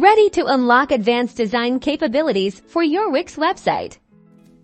ready to unlock advanced design capabilities for your Wix website.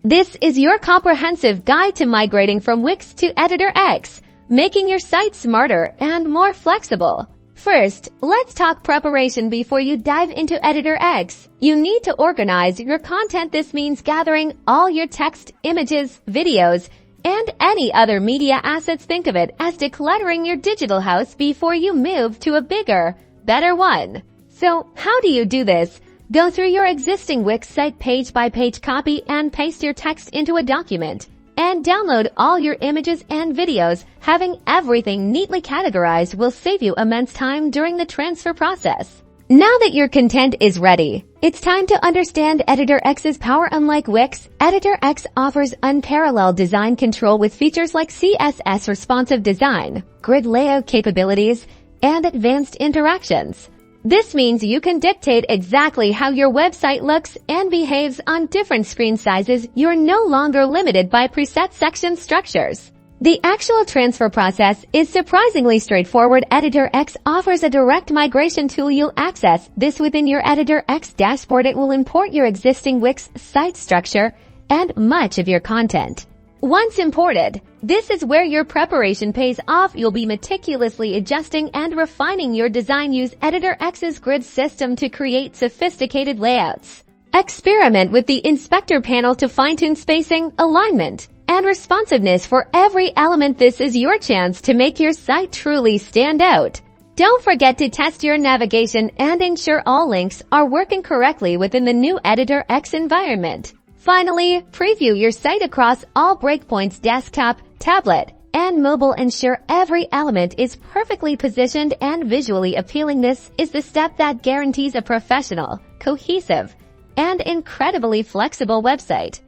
This is your comprehensive guide to migrating from Wix to Editor X, making your site smarter and more flexible. First, let's talk preparation before you dive into Editor X. You need to organize your content. This means gathering all your text, images, videos, and any other media assets. Think of it as decluttering your digital house before you move to a bigger, better one. So, how do you do this? Go through your existing Wix site page by page, copy and paste your text into a document, and download all your images and videos. Having everything neatly categorized will save you immense time during the transfer process. Now that your content is ready, it's time to understand Editor X's power. Unlike Wix, Editor X offers unparalleled design control with features like CSS responsive design, grid layout capabilities, and advanced interactions. This means you can dictate exactly how your website looks and behaves on different screen sizes. You're no longer limited by preset section structures. The actual transfer process is surprisingly straightforward. Editor X offers a direct migration tool. You'll access this within your Editor X dashboard. It will import your existing Wix site structure and much of your content. Once imported, this is where your preparation pays off. You'll be meticulously adjusting and refining your design. Use Editor X's grid system to create sophisticated layouts. Experiment with the inspector panel to fine-tune spacing, alignment, and responsiveness for every element. This is your chance to make your site truly stand out. Don't forget to test your navigation and ensure all links are working correctly within the new Editor X environment. Finally, preview your site across all Breakpoints desktop, tablet, and mobile. Ensure every element is perfectly positioned and visually appealing. This is the step that guarantees a professional, cohesive, and incredibly flexible website.